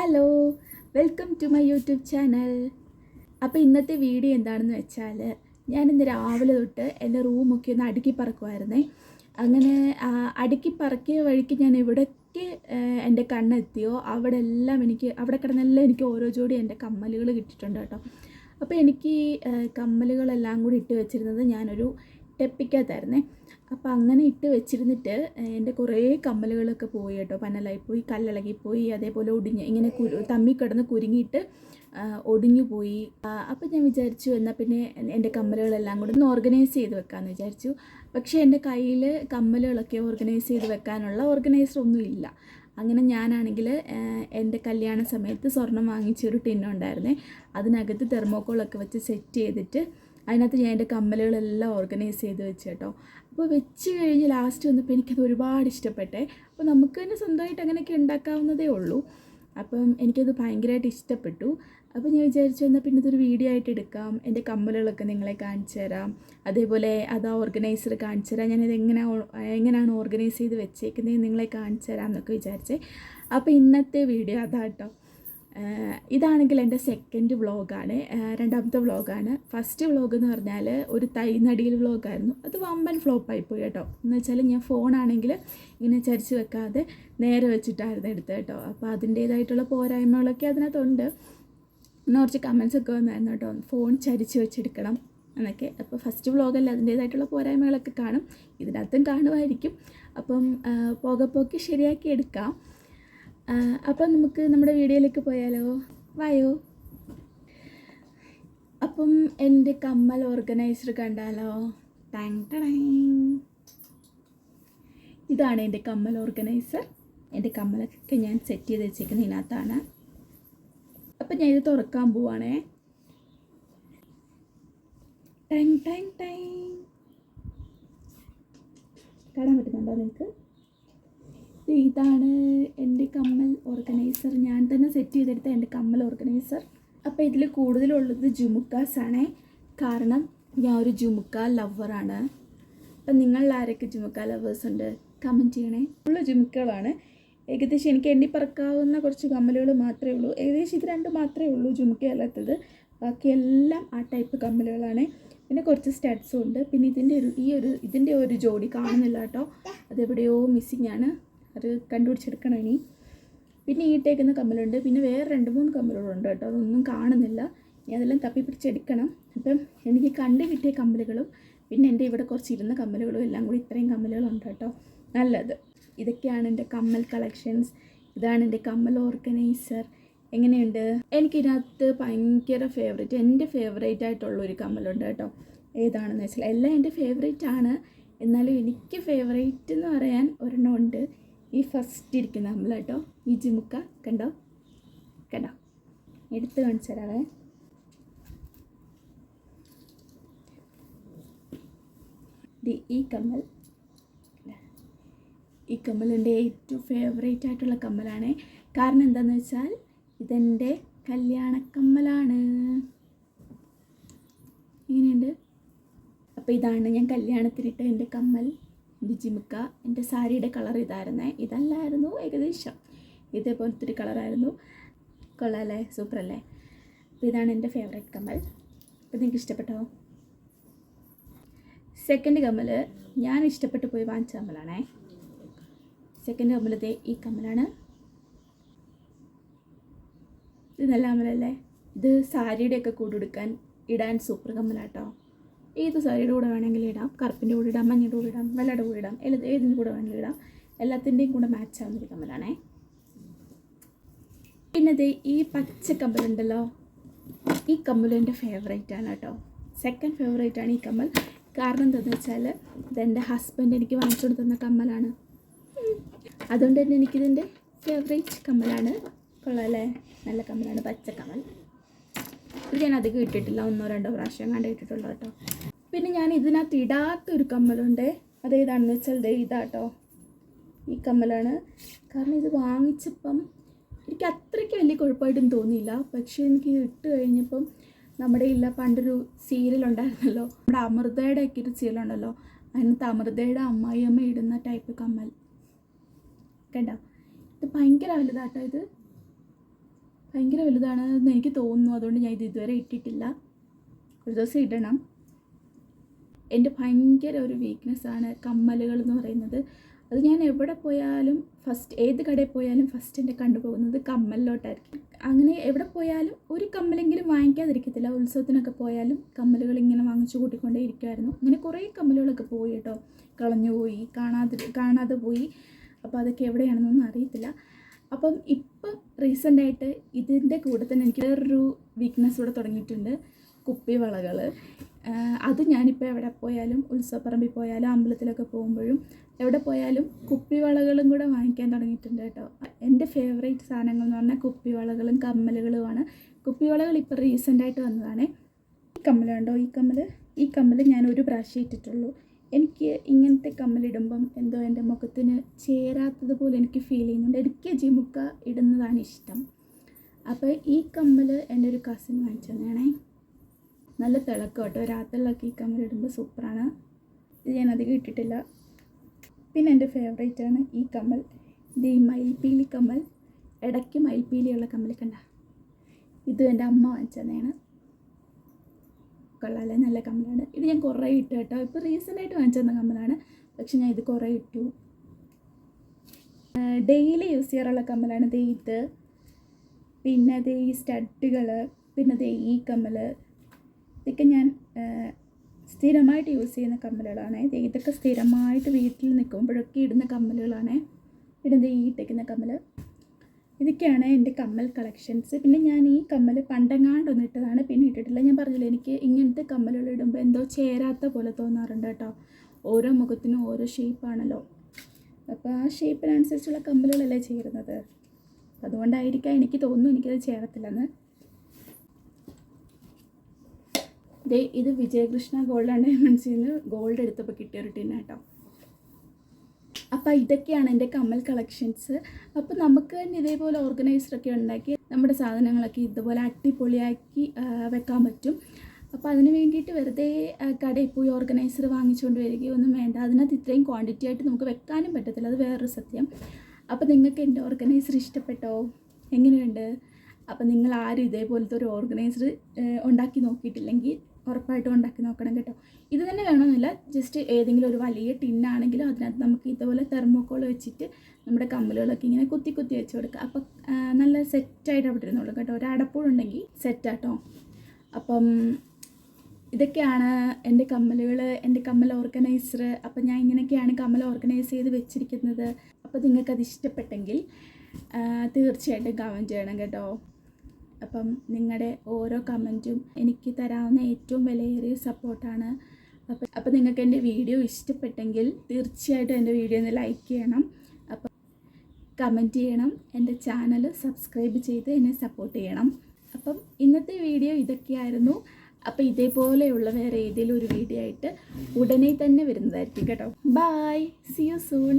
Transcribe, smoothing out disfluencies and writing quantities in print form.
Hello, welcome to my YouTube channel. അപ്പോൾ ഇന്നത്തെ video എന്താണെന്ന് വെച്ചാൽ, ഞാനിന്ന് രാവിലെ തൊട്ട് എൻ്റെ റൂമൊക്കെ ഒന്ന് അടുക്കി പറക്കുമായിരുന്നേ. അങ്ങനെ അടുക്കി പറക്കിയ വഴിക്ക് ഞാൻ എവിടേക്ക് എൻ്റെ കണ്ണെത്തിയോ അവിടെ കിടന്നെല്ലാം എനിക്ക് ഓരോ ജോഡി എൻ്റെ കമ്മലുകൾ കിട്ടിയിട്ടുണ്ട് കേട്ടോ. അപ്പോൾ എനിക്ക് കമ്മലുകളെല്ലാം കൂടി ഇട്ട് വെച്ചിരുന്നത് ഞാനൊരു ടെപ്പിക്കകത്തായിരുന്നേ. അപ്പോൾ അങ്ങനെ ഇട്ട് വെച്ചിരുന്നിട്ട് എൻ്റെ കുറേ കമ്മലുകളൊക്കെ പോയി കേട്ടോ. പന്നലായിപ്പോയി, കല്ലിളകിപ്പോയി, അതേപോലെ ഇങ്ങനെ തമ്മിക്കിടന്ന് കുരുങ്ങിയിട്ട് ഒടിഞ്ഞു പോയി. അപ്പോൾ ഞാൻ വിചാരിച്ചു എന്നാൽ പിന്നെ എൻ്റെ കമ്മലുകളെല്ലാം കൂടി ഒന്ന് ഓർഗനൈസ് ചെയ്ത് വെക്കാമെന്ന് വിചാരിച്ചു. പക്ഷേ എൻ്റെ കയ്യിൽ കമ്മലുകളൊക്കെ ഓർഗനൈസ് ചെയ്ത് വെക്കാനുള്ള ഓർഗനൈസറൊന്നും ഇല്ല. അങ്ങനെ ഞാനാണെങ്കിൽ എൻ്റെ കല്യാണ സമയത്ത് സ്വർണം വാങ്ങിച്ചൊരു ടിന്നുണ്ടായിരുന്നേ. അതിനകത്ത് തെർമോക്കോളൊക്കെ വെച്ച് സെറ്റ് ചെയ്തിട്ട് അതിനകത്ത് ഞാൻ എൻ്റെ കമ്മലുകളെല്ലാം ഓർഗനൈസ് ചെയ്ത് വെച്ച് കേട്ടോ. അപ്പോൾ വെച്ച് കഴിഞ്ഞ് ലാസ്റ്റ് വന്നപ്പോൾ എനിക്കത് ഒരുപാട് ഇഷ്ടപ്പെട്ടെ. അപ്പോൾ നമുക്ക് തന്നെ സ്വന്തമായിട്ട് അങ്ങനെയൊക്കെ ഉണ്ടാക്കാവുന്നതേ ഉള്ളൂ. അപ്പം എനിക്കത് ഭയങ്കരമായിട്ട് ഇഷ്ടപ്പെട്ടു. അപ്പോൾ ഞാൻ വിചാരിച്ചു എന്നാൽ പിന്നെ ഇതൊരു വീഡിയോ ആയിട്ട് എടുക്കാം. എൻ്റെ കമ്മലുകളൊക്കെ നിങ്ങളെ കാണിച്ചു തരാം, അതേപോലെ അത് ഓർഗനൈസർ കാണിച്ചു തരാം, ഞാനിത് എങ്ങനെയാണ് ഓർഗനൈസ് ചെയ്ത് വെച്ചേക്കുന്നത് നിങ്ങളെ കാണിച്ചു തരാം എന്നൊക്കെ വിചാരിച്ചേ. അപ്പോൾ ഇന്നത്തെ വീഡിയോ അതാട്ടോ. ഇതാണെങ്കിൽ എൻ്റെ സെക്കൻഡ് വ്ളോഗാണ്, രണ്ടാമത്തെ വ്ളോഗാണ്. ഫസ്റ്റ് വ്ളോഗ് എന്ന് പറഞ്ഞാൽ ഒരു തൈനടിയിൽ വ്ളോഗായിരുന്നു. അത് വമ്പൻ ഫ്ലോപ്പായിപ്പോയി കേട്ടോ. എന്ന് വെച്ചാൽ ഞാൻ ഫോണാണെങ്കിൽ ഇങ്ങനെ ചരിച്ച് വെക്കാതെ നേരെ വെച്ചിട്ടായിരുന്നു എടുത്തത് കേട്ടോ. അപ്പോൾ അതിൻ്റേതായിട്ടുള്ള പോരായ്മകളൊക്കെ അതിനകത്തുണ്ട്. പിന്നെ കുറച്ച് കമൻസൊക്കെ വന്നായിരുന്നു കേട്ടോ, ഫോൺ ചരിച്ച് വെച്ചെടുക്കണം എന്നൊക്കെ. അപ്പോൾ ഫസ്റ്റ് വ്ളോഗല്ല, അതിൻ്റേതായിട്ടുള്ള പോരായ്മകളൊക്കെ കാണും, ഇതിനകത്തും കാണുമായിരിക്കും. അപ്പം പോകെ ശരിയാക്കി എടുക്കാം. അപ്പം നമുക്ക് നമ്മുടെ വീഡിയോയിലേക്ക് പോയാലോ, വായോ. അപ്പം എൻ്റെ കമ്മൽ ഓർഗനൈസർ കണ്ടാലോ. ഇതാണ് എൻ്റെ കമ്മൽ ഓർഗനൈസർ. എൻ്റെ കമ്മലൊക്കെ ഞാൻ സെറ്റ് ചെയ്ത് വെച്ചേക്കുന്നത് ഇതിനകത്താണ്. അപ്പം ഞാൻ ഇത് തുറക്കാൻ പോവാണേ. കാണാൻ പറ്റുന്നുണ്ടോ നിങ്ങൾക്ക്? ഇതാണ് എൻ്റെ കമ്മൽ ഓർഗനൈസർ, ഞാൻ തന്നെ സെറ്റ് ചെയ്തെടുത്ത എൻ്റെ കമ്മൽ ഓർഗനൈസർ. അപ്പോൾ ഇതിൽ കൂടുതലുള്ളത് ജുമുക്കാസാണേ, കാരണം ഞാൻ ഒരു ജുമുക്ക ലവറാണ്. അപ്പം നിങ്ങളിൽ ആരൊക്കെ ജുമുക്ക ലവേഴ്സ് ഉണ്ട് കമൻറ്റ് ചെയ്യണേ. ഉള്ള ജുമുക്കകളാണ്. ഏകദേശം എനിക്ക് എണ്ണി പറക്കാവുന്ന കുറച്ച് കമ്മലുകൾ മാത്രമേ ഉള്ളൂ. ഏകദേശം ഇത് രണ്ട് മാത്രമേ ഉള്ളൂ ജുമുക്ക അല്ലാത്തത്. ബാക്കിയെല്ലാം ആ ടൈപ്പ് കമ്മലുകളാണ്. പിന്നെ കുറച്ച് സ്റ്റഡ്സും ഉണ്ട്. പിന്നെ ഇതിൻ്റെ ഒരു ജോഡി കാണുന്നില്ല കേട്ടോ, അതെവിടെയോ മിസ്സിങ് ആണ്, അത് കണ്ടുപിടിച്ചെടുക്കണം ഇനി. പിന്നെ ഈ ഇട്ടേക്കുന്ന കമ്മലുണ്ട്, പിന്നെ വേറെ 2-3 കമ്മലുകളുണ്ട് കേട്ടോ, അതൊന്നും കാണുന്നില്ല. ഞാൻ അതെല്ലാം തപ്പി പിടിച്ചെടുക്കണം. അപ്പം എനിക്ക് കണ്ടു കിട്ടിയ കമ്മലുകളും പിന്നെ എൻ്റെ ഇവിടെ കുറച്ച് ഇരുന്ന കമ്മലുകളും എല്ലാം കൂടി ഇത്രയും കമ്മലുകളുണ്ട് കേട്ടോ. നല്ലത്. ഇതൊക്കെയാണ് എൻ്റെ കമ്മൽ കളക്ഷൻസ്. ഇതാണ് എൻ്റെ കമ്മൽ ഓർഗനൈസർ. എങ്ങനെയുണ്ട്? എനിക്കിതിനകത്ത് ഭയങ്കര എൻ്റെ ഫേവറേറ്റ് ആയിട്ടുള്ളൊരു കമ്മലുണ്ട് കേട്ടോ. ഏതാണെന്ന് വെച്ചാൽ എല്ലാം എൻ്റെ ഫേവറേറ്റ് ആണ്, എന്നാലും എനിക്ക് ഫേവറേറ്റ് എന്ന് പറയാൻ ഒരെണ്ണം ഉണ്ട്. ഈ ഫസ്റ്റ് ഇരിക്കുന്ന കമ്മൽ കേട്ടോ, ഈ ജിമുക്ക കണ്ടോ എടുത്ത് കാണിച്ചു തരാവേ. ഈ കമ്മൽ എൻ്റെ ഏറ്റവും ഫേവറേറ്റ് ആയിട്ടുള്ള കമ്മലാണ്. കാരണം എന്താണെന്ന് വെച്ചാൽ ഇതെൻ്റെ കല്യാണക്കമ്മലാണ്. ഇങ്ങനെയുണ്ട്. അപ്പോൾ ഇതാണ് ഞാൻ കല്യാണത്തിനിട്ട എൻ്റെ കമ്മൽ, എൻ്റെ ജിമുക്ക. എൻ്റെ സാരിയുടെ കളർ ഇതായിരുന്നേ, ഇതല്ലായിരുന്നു ഏകദേശം ഇതേപോലത്തെ ഒരു കളറായിരുന്നു. കൊള്ളാമല്ലേ, സൂപ്പറല്ലേ? അപ്പോൾ ഇതാണ് എൻ്റെ ഫേവറേറ്റ് കമ്മൽ. അപ്പോൾ നിങ്ങൾക്ക് ഇഷ്ടപ്പെട്ടോ? സെക്കൻഡ് കമ്മൽ ഞാൻ ഇഷ്ടപ്പെട്ട് പോയി വാങ്ങിച്ച കമ്മലാണേ. സെക്കൻഡ് കമ്മലത്തെ ഈ കമ്മലാണ്. ഇത് നല്ല കമ്മലല്ലേ? ഇത് സാരിയുടെയൊക്കെ കൂടെ ഇടാൻ സൂപ്പർ കമ്മലാട്ടോ. ഏത് സാരിയുടെ കൂടെ വേണമെങ്കിലും ഇടാം, കറുപ്പിൻ്റെ കൂടെ ഇടാം, മഞ്ഞയുടെ കൂടെ ഇടാം, വെള്ളയുടെ കൂടെ ഇടാം, ഏതിൻ്റെ കൂടെ വേണമെങ്കിലും ഇടാം. എല്ലാത്തിൻ്റെയും കൂടെ മാച്ച് ആവുന്നൊരു കമ്മലാണേ. പിന്നെ ഈ പച്ച കമ്മലുണ്ടല്ലോ, ഈ കമ്മലും എൻ്റെ ഫേവറേറ്റ് ആണ് കേട്ടോ. സെക്കൻഡ് ഫേവറേറ്റ് ആണ് ഈ കമ്മൽ. കാരണം എന്താണെന്ന് വെച്ചാൽ ഇതെൻ്റെ ഹസ്ബൻഡ് എനിക്ക് വാങ്ങിച്ചു കൊടുത്തുന്ന കമ്മലാണ്. അതുകൊണ്ട് തന്നെ എനിക്കിതെൻ്റെ ഫേവറേറ്റ് കമ്മലാണ്. കൊള്ളാമല്ലേ? നല്ല കമ്മലാണ്, പച്ച കമ്മൽ. ഇത് ഞാൻ അധികം ഇട്ടിട്ടില്ല, 1-2 പ്രാവശ്യം കണ്ട് ഇട്ടിട്ടുള്ളൂ കേട്ടോ. പിന്നെ ഞാൻ ഇതിനകത്ത് ഇടാത്തൊരു കമ്മലുണ്ട്. അതേതാണെന്ന് വെച്ചാൽ ഇതാട്ടോ, ഈ കമ്മലാണ്. കാരണം ഇത് വാങ്ങിച്ചപ്പം എനിക്ക് അത്രയ്ക്ക് വലിയ കുഴപ്പമായിട്ടും തോന്നിയില്ല. പക്ഷേ എനിക്ക് ഇട്ട് കഴിഞ്ഞപ്പം നമ്മുടെ പണ്ടൊരു സീരിയലുണ്ടായിരുന്നല്ലോ, നമ്മുടെ അമൃതയുടെ ഒക്കെ ഒരു സീരിയലുണ്ടല്ലോ, അതിനകത്ത് അമൃതയുടെ അമ്മായിയമ്മ ഇടുന്ന ടൈപ്പ് കമ്മൽ കണ്ടോ. ഇത് ഭയങ്കര വലുതാട്ടോ. ഇത് ഭയങ്കര വലുതാണെന്ന് എനിക്ക് തോന്നുന്നു. അതുകൊണ്ട് ഞാൻ ഇത് ഇതുവരെ ഇട്ടിട്ടില്ല. ഒരു ദിവസം ഇടണം. എൻ്റെ ഭയങ്കര ഒരു വീക്ക്നെസ്സാണ് കമ്മലുകൾ എന്ന് പറയുന്നത്. അത് ഞാൻ എവിടെ പോയാലും ഏത് കടയിൽ പോയാലും ഫസ്റ്റ് എൻ്റെ കണ്ടുപോകുന്നത് കമ്മലിലോട്ടായിരിക്കും. അങ്ങനെ എവിടെ പോയാലും ഒരു കമ്മലെങ്കിലും വാങ്ങിക്കാതിരിക്കത്തില്ല. ഉത്സവത്തിനൊക്കെ പോയാലും കമ്മലുകൾ ഇങ്ങനെ വാങ്ങിച്ചു കൂട്ടിക്കൊണ്ടേ ഇരിക്കുമായിരുന്നു. അങ്ങനെ കുറേ കമ്മലുകളൊക്കെ പോയി കേട്ടോ, കളഞ്ഞു പോയി, കാണാതെ പോയി. അപ്പോൾ അതൊക്കെ എവിടെയാണെന്നൊന്നും അറിയത്തില്ല. അപ്പം ഇപ്പം റീസെൻ്റായിട്ട് ഇതിൻ്റെ കൂടെ തന്നെ എനിക്ക് വേറൊരു വീക്ക്നെസ് കൂടെ തുടങ്ങിയിട്ടുണ്ട്, കുപ്പിവളകൾ. അത് ഞാനിപ്പോൾ എവിടെ പോയാലും, ഉത്സവപ്പറമ്പിൽ പോയാലും അമ്പലത്തിലൊക്കെ പോകുമ്പോഴും എവിടെ പോയാലും കുപ്പിവളകളും കൂടെ വാങ്ങിക്കാൻ തുടങ്ങിയിട്ടുണ്ട് കേട്ടോ. എൻ്റെ ഫേവറേറ്റ് സാധനങ്ങൾ എന്ന് പറഞ്ഞാൽ കുപ്പിവളകളും കമ്മലുകളുമാണ്. കുപ്പിവളകൾ ഇപ്പോൾ റീസെൻ്റായിട്ട് വന്നതാണ്. ഈ കമ്മലുണ്ടോ, ഈ കമ്മൽ ഞാൻ ഒരു പ്രാവശ്യം ഇട്ടിട്ടുള്ളൂ. എനിക്ക് ഇങ്ങനത്തെ കമ്മലിടുമ്പം എന്തോ എൻ്റെ മുഖത്തിന് ചേരാത്തതുപോലെ എനിക്ക് ഫീൽ ചെയ്യുന്നുണ്ട്. എനിക്ക് ജിമുക്ക ഇടുന്നതാണ് ഇഷ്ടം. അപ്പോൾ ഈ കമ്മൽ എൻ്റെ ഒരു കസിൻ വാങ്ങിച്ചു തന്നെയാണേ. നല്ല തിളക്കം കേട്ടോ, രാത്രിയിലൊക്കെ ഈ കമ്മലിടുമ്പോൾ സൂപ്പറാണ്. ഇത് ഞാൻ അധികം ഇട്ടിട്ടില്ല. പിന്നെ എൻ്റെ ഫേവറേറ്റാണ് ഈ കമ്മൽ. ഇത് ഈ മയിൽപ്പീലി കമ്മൽ, ഇടയ്ക്ക് മയിൽപ്പീലിയുള്ള കമ്മൽ കണ്ട. ഇത് എൻ്റെ അമ്മ വാങ്ങിച്ചു തന്നെയാണ്. കൊള്ളാല്ലേ, നല്ല കമ്മലാണ്. ഇത് ഞാൻ കുറേ ഇട്ടു കേട്ടോ. ഇപ്പോൾ റീസെൻ്റായിട്ട് വാങ്ങിച്ചു തന്ന കമ്മലാണ്, പക്ഷെ ഞാൻ ഇത് കുറേ ഇട്ടു. ഡെയിലി യൂസ് ചെയ്യാറുള്ള കമ്മലാണ് ഇത്. പിന്നെ ഈ സ്റ്റഡുകൾ, പിന്നെ ഈ കമ്മൽ, ഇതൊക്കെ ഞാൻ സ്ഥിരമായിട്ട് യൂസ് ചെയ്യുന്ന കമ്മലുകളാണ്. ഇതൊക്കെ സ്ഥിരമായിട്ട് വീട്ടിൽ നിൽക്കുമ്പോഴൊക്കെ ഇടുന്ന കമ്മലുകളാണ്. പിന്നെ ഈ ഇട്ടേക്കുന്ന കമ്മൽ. ഇതൊക്കെയാണ് എൻ്റെ കമ്മൽ കളക്ഷൻസ്. പിന്നെ ഞാൻ ഈ കമ്മൽ പണ്ടെങ്ങാണ്ടൊന്നും ഇട്ടതാണ്, പിന്നെ ഇട്ടിട്ടില്ല. ഞാൻ പറഞ്ഞില്ല, എനിക്ക് ഇങ്ങനത്തെ കമ്മലുകൾ ഇടുമ്പോൾ എന്തോ ചേരാത്ത പോലെ തോന്നാറുണ്ട് കേട്ടോ. ഓരോ മുഖത്തിനും ഓരോ ഷേപ്പാണല്ലോ. അപ്പോൾ ആ ഷേപ്പിനനുസരിച്ചുള്ള കമ്മലുകളല്ലേ ചേരുന്നത്. അതുകൊണ്ടായിരിക്കാം എനിക്ക് തോന്നുന്നു എനിക്കത് ചേരത്തില്ലെന്ന്. ഇത് വിജയകൃഷ്ണ ഗോൾഡ് ആൻഡ് ഡയമണ്ട്സിൽ നിന്ന് ഗോൾഡ് എടുത്തപ്പോൾ കിട്ടിയൊരു ടിന്നാട്ടോ. അപ്പോൾ ഇതൊക്കെയാണ് എൻ്റെ കമ്മൽ കളക്ഷൻസ്. അപ്പോൾ നമുക്ക് തന്നെ ഇതേപോലെ ഓർഗനൈസറൊക്കെ ഉണ്ടാക്കി നമ്മുടെ സാധനങ്ങളൊക്കെ ഇതുപോലെ അടിപൊളിയാക്കി വെക്കാൻ പറ്റും. അപ്പോൾ അതിന് വേണ്ടിയിട്ട് വെറുതെ കടയിൽ പോയി ഓർഗനൈസർ വാങ്ങിച്ചുകൊണ്ട് വരികയൊന്നും വേണ്ട. അതിനകത്ത് ഇത്രയും ക്വാണ്ടിറ്റി ആയിട്ട് നമുക്ക് വെക്കാനും പറ്റത്തില്ല, അത് വേറൊരു സത്യം. അപ്പോൾ നിങ്ങൾക്ക് എൻ്റെ ഓർഗനൈസർ ഇഷ്ടപ്പെട്ടോ? എങ്ങനെയുണ്ട്? അപ്പോൾ നിങ്ങൾ ആരും ഇതേപോലത്തെ ഒരു ഓർഗനൈസർ ഉണ്ടാക്കി നോക്കിയിട്ടില്ലെങ്കിൽ ഉറപ്പായിട്ടും ഉണ്ടാക്കി നോക്കണം കേട്ടോ. ഇത് തന്നെ വേണമെന്നില്ല, ജസ്റ്റ് ഏതെങ്കിലും ഒരു വലിയ ടിന്നാണെങ്കിലും അതിനകത്ത് നമുക്ക് ഇതുപോലെ തെർമോക്കോൾ വെച്ചിട്ട് നമ്മുടെ കമ്മലുകളൊക്കെ ഇങ്ങനെ കുത്തി വെച്ച് കൊടുക്കുക. അപ്പം നല്ല സെറ്റായിട്ട് അവിടെ ഇരുന്നോളൂ കേട്ടോ. ഒരു അടപ്പൂടുണ്ടെങ്കിൽ സെറ്റാട്ടോ. അപ്പം ഇതൊക്കെയാണ് എൻ്റെ കമ്മലുകൾ, എൻ്റെ കമ്മൽ ഓർഗനൈസർ. അപ്പം ഞാൻ ഇങ്ങനെയൊക്കെയാണ് കമ്മൽ ഓർഗനൈസ് ചെയ്ത് വെച്ചിരിക്കുന്നത്. അപ്പോൾ നിങ്ങൾക്കത് ഇഷ്ടപ്പെട്ടെങ്കിൽ തീർച്ചയായിട്ടും കമൻറ്റ് ചെയ്യണം കേട്ടോ. അപ്പം നിങ്ങളുടെ ഓരോ കമൻറ്റും എനിക്ക് തരാവുന്ന ഏറ്റവും വിലയേറിയ സപ്പോർട്ടാണ്. അപ്പം നിങ്ങൾക്ക് എൻ്റെ വീഡിയോ ഇഷ്ടപ്പെട്ടെങ്കിൽ തീർച്ചയായിട്ടും എൻ്റെ വീഡിയോ ഒന്ന് ലൈക്ക് ചെയ്യണം, അപ്പം കമൻറ്റ് ചെയ്യണം, എൻ്റെ ചാനൽ സബ്സ്ക്രൈബ് ചെയ്ത് എന്നെ സപ്പോർട്ട് ചെയ്യണം. അപ്പം ഇന്നത്തെ വീഡിയോ ഇതൊക്കെയായിരുന്നു. അപ്പോൾ ഇതേപോലെയുള്ള വേറെ ഏതെങ്കിലും ഒരു വീഡിയോ ആയിട്ട് ഉടനെ തന്നെ വരുന്നതായിരിക്കും കേട്ടോ. Bye, see you soon.